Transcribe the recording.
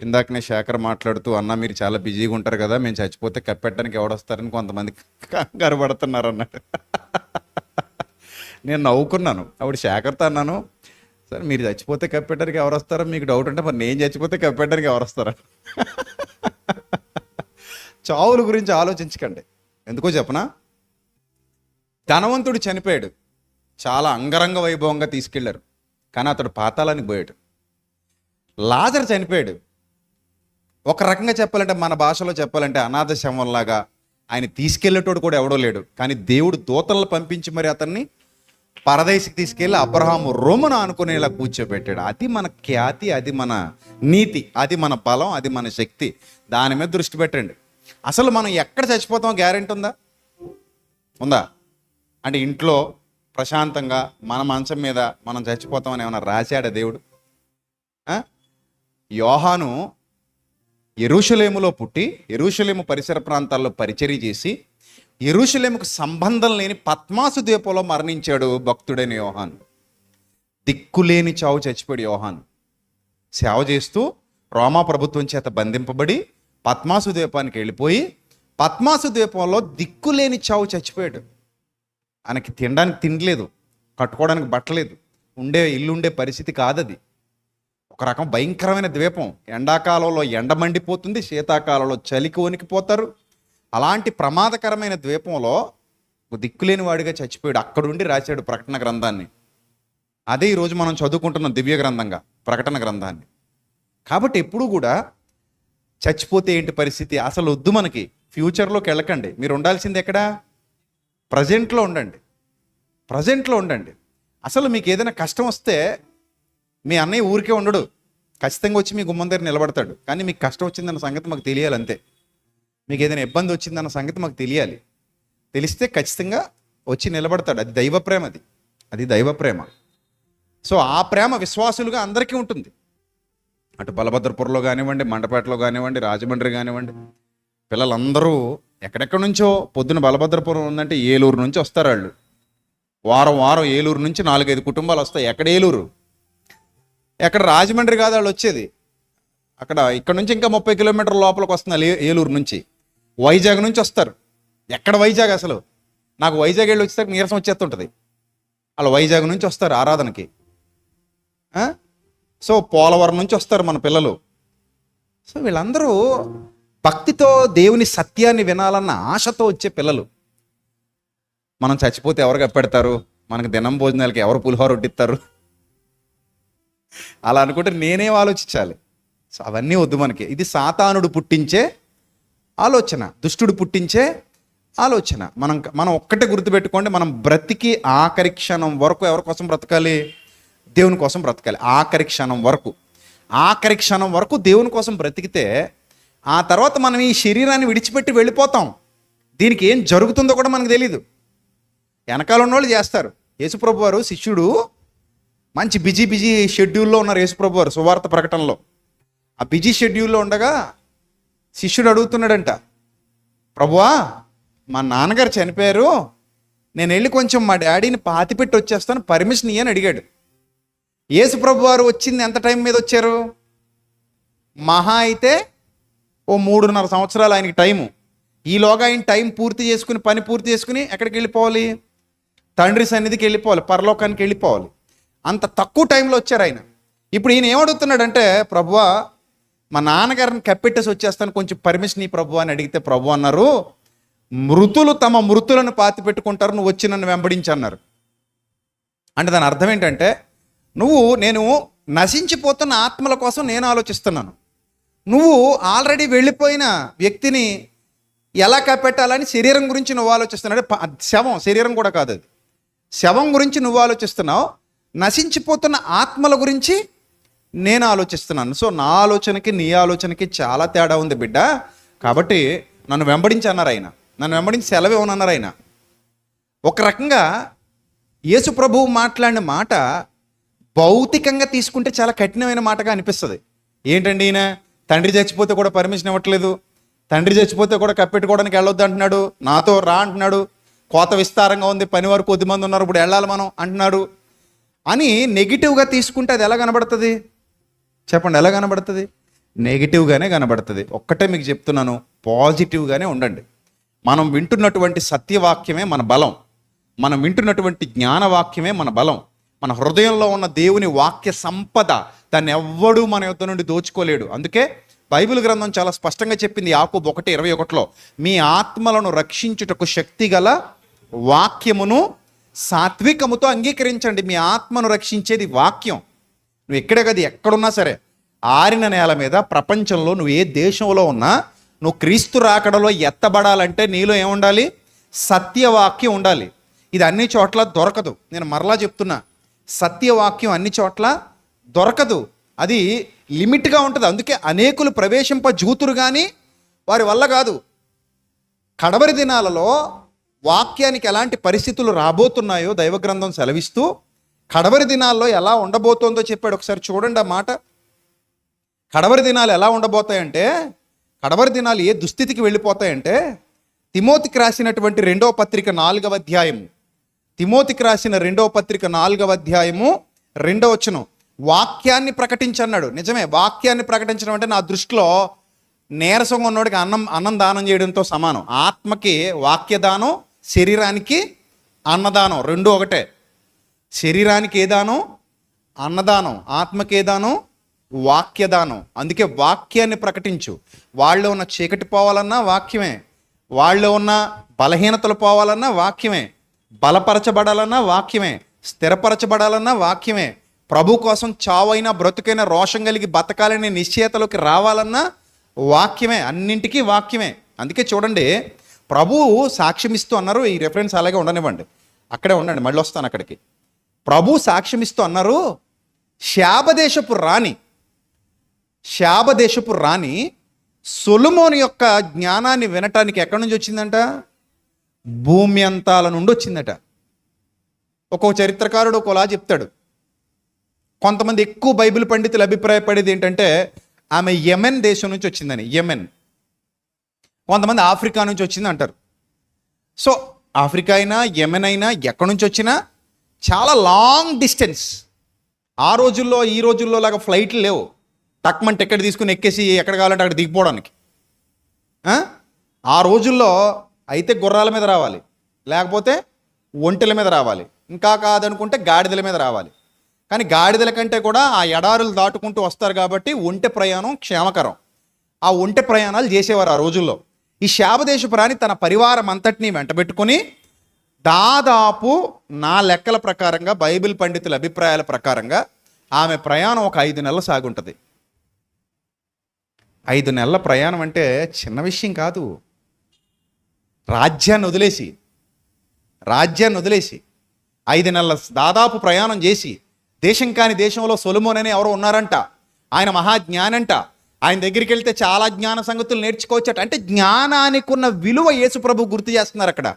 ఇందాకనే శేఖర్ మాట్లాడుతూ, అన్న మీరు చాలా బిజీగా ఉంటారు కదా, మేము చచ్చిపోతే కప్పెట్టడానికి ఎవడొస్తారని కొంతమంది కంగారు పడుతున్నారు అన్నాడు. నేను నవ్వుకున్నాను. అప్పుడు శేఖర్తో అన్నాను, సరే మీరు చచ్చిపోతే కప్పెట్టడానికి ఎవరు వస్తారో మీకు డౌట్ అంటే, మరి నేను చచ్చిపోతే కప్పెట్టడానికి ఎవరు వస్తారా? చావుల గురించి ఆలోచించకండి. ఎందుకో చెప్పనా, ధనవంతుడు చనిపోయాడు, చాలా అంగరంగ వైభవంగా తీసుకెళ్లారు, కానీ అతడు పాతాళానికి పోయాడు. లాజరు చనిపోయాడు, ఒక రకంగా చెప్పాలంటే, మన భాషలో చెప్పాలంటే అనాథ శవంలాగా. ఆయన తీసుకెళ్లేటోడు కూడా ఎవడో లేడు, కానీ దేవుడు దూతలను పంపించి మరి అతన్ని పరదేశికి తీసుకెళ్ళి అబ్రహాము రొమ్మున అనుకునేలా కూర్చోబెట్టాడు. అది మన ఖ్యాతి, అది మన నీతి, అది మన బలం, అది మన శక్తి. దాని మీద దృష్టి పెట్టండి. అసలు మనం ఎక్కడ చచ్చిపోతామో గ్యారెంటీ ఉందా? అంటే ఇంట్లో ప్రశాంతంగా మన మంచం మీద మనం చచ్చిపోతామని ఏమైనా రాశాడా దేవుడు? యోహాను యెరూషలేములో పుట్టి యెరూషలేము పరిసర ప్రాంతాల్లో పరిచర్య చేసి యెరూషలేముకు సంబంధం లేని పద్మాసు ద్వీపంలో మరణించాడు భక్తుడైన యోహాను. దిక్కులేని చావు చచ్చిపోయాడు యోహాను. సేవ చేస్తూ రోమా ప్రభుత్వం చేత బంధింపబడి పద్మాసు ద్వీపానికి వెళ్ళిపోయి పద్మాసు ద్వీపంలో దిక్కులేని చావు చచ్చిపోయాడు. ఆయనకి తినడానికి తిండిలేదు, కట్టుకోవడానికి బట్టలేదు, ఇల్లు ఉండే పరిస్థితి కాదది. ఒక రకం భయంకరమైన ద్వీపం. ఎండాకాలంలో ఎండ మండిపోతుంది, శీతాకాలంలో చలికి వణికిపోతారు. అలాంటి ప్రమాదకరమైన ద్వీపంలో దిక్కులేని వాడిగా చచ్చిపోయాడు. అక్కడుండి రాశాడు ప్రకటన గ్రంథాన్ని. అదే ఈరోజు మనం చదువుకుంటున్నాం దివ్య గ్రంథంగా, ప్రకటన గ్రంథాన్ని. కాబట్టి ఎప్పుడు కూడా చచ్చిపోతే ఏంటి పరిస్థితి అసలు వద్దు మనకి. ఫ్యూచర్లోకి వెళ్ళకండి. మీరు ఉండాల్సింది ఎక్కడా? ప్రజెంట్లో ఉండండి. ప్రజెంట్లో ఉండండి. అసలు మీకు ఏదైనా కష్టం వస్తే మీ అన్నయ్య ఊరికే ఉండడు, ఖచ్చితంగా వచ్చి మీ గుమ్మం దగ్గర నిలబడతాడు. కానీ మీకు కష్టం వచ్చిందన్న సంగతి మాకు తెలియాలి అంతే. మీకు ఏదైనా ఇబ్బంది వచ్చిందన్న సంగతి మాకు తెలియాలి. తెలిస్తే ఖచ్చితంగా వచ్చి నిలబడతాడు. అది దైవ ప్రేమ, అది దైవ ప్రేమ. సో ఆ ప్రేమ విశ్వాసులుగా అందరికీ ఉంటుంది. అటు బలభద్రపురంలో కానివ్వండి, మండపేటలో కానివ్వండి, రాజమండ్రి కానివ్వండి, పిల్లలందరూ ఎక్కడెక్కడి నుంచో పొద్దున బలభద్రపురం ఉందంటే ఏలూరు నుంచి వస్తారు వాళ్ళు. వారం ఏలూరు నుంచి 4-5 కుటుంబాలు వస్తాయి. ఎక్కడ ఏలూరు, ఎక్కడ రాజమండ్రి కాదు వాళ్ళు వచ్చేది. ఇక్కడ నుంచి ఇంకా 30 కిలోమీటర్ల లోపలికి వస్తున్నారు ఏలూరు నుంచి. వైజాగ్ నుంచి వస్తారు. ఎక్కడ వైజాగ్ అసలు? నాకు వైజాగ్ వెళ్ళి వచ్చేసరికి నీరసం వచ్చేస్తుంటుంది. వాళ్ళు వైజాగ్ నుంచి వస్తారు ఆరాధనకి. సో పోలవరం నుంచి వస్తారు మన పిల్లలు. సో వీళ్ళందరూ భక్తితో దేవుని సత్యాన్ని వినాలన్న ఆశతో వచ్చే పిల్లలు. మనం చచ్చిపోతే ఎవరు కప్పెడతారు, మనకు దినం భోజనాలకి ఎవరు పులిహోర వడ్డిస్తారు, అలా అనుకుంటే నేనేం ఆలోచించాలి? సో అవన్నీ వద్దు మనకి. ఇది సాతానుడు పుట్టించే ఆలోచన, దుష్టుడు పుట్టించే ఆలోచన. మనం ఒక్కటే గుర్తుపెట్టుకోండి, మనం బ్రతికి ఆఖరి క్షణం వరకు ఎవరి కోసం బ్రతకాలి? దేవుని కోసం బ్రతకాలి. ఆఖరి క్షణం వరకు దేవుని కోసం బ్రతికితే ఆ తర్వాత మనం ఈ శరీరాన్ని విడిచిపెట్టి వెళ్ళిపోతాం. దీనికి ఏం జరుగుతుందో కూడా మనకు తెలీదు. వెనకాల ఉన్నోళ్ళు చేస్తారు. యేసుప్రభు వారు శిష్యుడు మంచి బిజీ షెడ్యూల్లో ఉన్నారు. యేసుప్రభు వారు సువార్త ప్రకటనలో ఆ బిజీ షెడ్యూల్లో ఉండగా శిష్యుడు అడుగుతున్నాడంట, ప్రభువా మా నాన్నగారు చనిపోయారు, నేను వెళ్ళి కొంచెం మా డాడీని పాతిపెట్టి వచ్చేస్తాను, పర్మిషన్ ఇయ్యని అడిగాడు. యేసుప్రభు వారు వచ్చింది ఎంత టైం మీద వచ్చారు? మహా అయితే 3.5 సంవత్సరాలు ఆయనకి టైము. ఈలోగా ఆయన టైం పూర్తి చేసుకుని, పని పూర్తి చేసుకుని ఎక్కడికి వెళ్ళిపోవాలి? తండ్రి సన్నిధికి వెళ్ళిపోవాలి, పరలోకానికి వెళ్ళిపోవాలి. అంత తక్కువ టైంలో వచ్చారు ఆయన. ఇప్పుడు ఈయన ఏమడుగుతున్నాడంటే, ప్రభువా మా నాన్నగారిని కప్పెట్టేసి వచ్చేస్తాను, కొంచెం పర్మిషన్ ఈ ప్రభు అని అడిగితే ప్రభు అన్నారు, మృతులు తమ మృతులను పాతి పెట్టుకుంటారు, నువ్వు వచ్చి నన్ను వెంబడించి అన్నారు. అంటే దాని అర్థం ఏంటంటే, నేను నశించిపోతున్న ఆత్మల కోసం నేను ఆలోచిస్తున్నాను, నువ్వు ఆల్రెడీ వెళ్ళిపోయిన వ్యక్తిని ఎలా కప్పెట్టాలని శరీరం గురించి నువ్వు ఆలోచిస్తున్నావు. శవం, శరీరం కూడా కాదు అది, శవం గురించి నువ్వు ఆలోచిస్తున్నావు, నశించిపోతున్న ఆత్మల గురించి నేను ఆలోచిస్తున్నాను. సో నా ఆలోచనకి నీ ఆలోచనకి చాలా తేడా ఉంది బిడ్డ. కాబట్టి నన్ను వెంబడించి అన్నారు ఆయన, నన్ను వెంబడించి సెలవు ఇవ్వనన్నారు ఆయన. ఒక రకంగా యేసు ప్రభువు మాట్లాడిన మాట భౌతికంగా తీసుకుంటే చాలా కఠినమైన మాటగా అనిపిస్తుంది. ఏంటండి ఈయన తండ్రి చచ్చిపోతే కూడా పర్మిషన్ ఇవ్వట్లేదు, తండ్రి చచ్చిపోతే కూడా కప్పెట్టుకోవడానికి వెళ్ళొద్దు అంటున్నాడు, నాతో రా అంటున్నాడు, కోత విస్తారంగా ఉంది, పని వరకు 10 మంది ఉన్నారు, ఇప్పుడు వెళ్ళాలి మనం అంటున్నాడు అని నెగిటివ్గా తీసుకుంటే అది ఎలా కనబడుతుంది? చెప్పండి, ఎలా కనబడుతుంది? నెగిటివ్గానే కనబడుతుంది. ఒక్కటే మీకు చెప్తున్నాను, పాజిటివ్గానే ఉండండి. మనం వింటున్నటువంటి సత్యవాక్యమే మన బలం, మనం వింటున్నటువంటి జ్ఞానవాక్యమే మన బలం. మన హృదయంలో ఉన్న దేవుని వాక్య సంపద, దాన్ని ఎవ్వడూ మన యొద్ద నుండి దోచుకోలేడు. అందుకే బైబిల్ గ్రంథం చాలా స్పష్టంగా చెప్పింది, యాకోబు 1:21లో, మీ ఆత్మలను రక్షించుటకు శక్తి గల వాక్యమును సాత్వికముతో అంగీకరించండి. మీ ఆత్మను రక్షించేది వాక్యం. నువ్వు ఎక్కడే కదా, ఎక్కడున్నా సరే, ఆరిన నేల మీద, ప్రపంచంలో నువ్వు ఏ దేశంలో ఉన్నా, నువ్వు క్రీస్తు రాకడలో ఎత్తబడాలంటే నీలో ఏముండాలి? సత్యవాక్యం ఉండాలి. ఇది అన్ని చోట్ల దొరకదు. నేను మరలా చెప్తున్నా, సత్యవాక్యం అన్ని చోట్ల దొరకదు. అది లిమిట్గా ఉంటుంది. అందుకే అనేకులు ప్రవేశింప జూతురు కానీ వారి వల్ల కాదు. కడవరి దినాలలో వాక్యానికి ఎలాంటి పరిస్థితులు రాబోతున్నాయో దైవగ్రంథం సెలవిస్తూ, కడవరి దినాల్లో ఎలా ఉండబోతోందో చెప్పాడు. ఒకసారి చూడండి ఆ మాట. కడవరి దినాలు ఎలా ఉండబోతాయంటే, కడవరి దినాలు ఏ దుస్థితికి వెళ్ళిపోతాయంటే, తిమోతికి రాసినటువంటి 2వ పత్రిక 4వ అధ్యాయము, తిమోతికి రాసిన 2వ పత్రిక 4వ అధ్యాయము 2వ వచనం, వాక్యాన్ని ప్రకటించన్నాడు. నిజమే, వాక్యాన్ని ప్రకటించడం అంటే నా దృష్టిలో నీరసంగా ఉన్నోడికి అన్నం దానం చేయడంతో సమానం. ఆత్మకి వాక్యదానం, శరీరానికి అన్నదానం, రెండు ఒకటే. శరీరానికి ఏ దానం? అన్నదానం. ఆత్మకి ఏ దానం? వాక్యదానం. అందుకే వాక్యాన్ని ప్రకటించు. వాళ్ళలో ఉన్న చీకటి పోవాలన్నా వాక్యమే, వాళ్ళలో ఉన్న బలహీనతలు పోవాలన్నా వాక్యమే, బలపరచబడాలన్నా వాక్యమే, స్థిరపరచబడాలన్నా వాక్యమే, ప్రభు కోసం చావైనా బ్రతుకైనా రోషం కలిగి బతకాలని నిశ్చయతలోకి రావాలన్నా వాక్యమే. అన్నింటికీ వాక్యమే. అందుకే చూడండి, ప్రభువు సాక్ష్యమిస్తూ అన్నారు. ఈ రెఫరెన్స్ అలాగే ఉండనివ్వండి, అక్కడే ఉండండి, మళ్ళీ వస్తాను అక్కడికి. ప్రభు సాక్ష్యమిస్తూ అన్నారు, శాబదేశపు రాణి సొలొమోను యొక్క జ్ఞానాన్ని వినటానికి ఎక్కడి నుంచి వచ్చిందంట? భూమి అంతాల నుండి వచ్చిందట. ఒక్కొక్క చరిత్రకారుడు ఒక్కోలా చెప్తాడు. కొంతమంది ఎక్కువ బైబిల్ పండితులు అభిప్రాయపడేది ఏంటంటే ఆమె యెమెన్ దేశం నుంచి వచ్చిందని. యెమెన్. కొంతమంది ఆఫ్రికా నుంచి వచ్చింది అంటారు. సో ఆఫ్రికా అయినా యెమెన్ అయినా ఎక్కడి నుంచి వచ్చినా చాలా లాంగ్ డిస్టెన్స్. ఆ రోజుల్లో ఈ రోజుల్లో లాగా ఫ్లైట్లు లేవు, టక్మన్ టికెట్ తీసుకుని ఎక్కేసి ఎక్కడ కావాలంటే అక్కడ దిగిపోవడానికి. ఆ రోజుల్లో అయితే గుర్రాల మీద రావాలి, లేకపోతే ఒంటెల మీద రావాలి, ఇంకా కాదనుకుంటే గాడిదల మీద రావాలి. కానీ గాడిదల కంటే కూడా ఆ ఎడారులు దాటుకుంటూ వస్తారు కాబట్టి ఒంటె ప్రయాణం క్షేమకరం. ఆ ఒంటె ప్రయాణాలు చేసేవారు ఆ రోజుల్లో. ఈ శాబదేశపు రాణి తన పరివారం అంతటినీ వెంటబెట్టుకుని దాదాపు నా లెక్కల ప్రకారంగా, బైబిల్ పండితుల అభిప్రాయాల ప్రకారంగా ఆమె ప్రయాణం ఒక 5 నెలలు సాగుంటుంది. 5 నెలల ప్రయాణం అంటే చిన్న విషయం కాదు. రాజ్యాన్ని వదిలేసి 5 నెలల దాదాపు ప్రయాణం చేసి, దేశం కాని దేశంలో సొలొమోన్ అని ఎవరో ఉన్నారంట, ఆయన మహాజ్ఞానంట, ఆయన దగ్గరికి వెళ్తే చాలా జ్ఞాన సంగతులు నేర్చుకోవచ్చట. అంటే జ్ఞానానికి ఉన్న విలువ యేసు ప్రభు గుర్తు చేస్తున్నారు అక్కడ.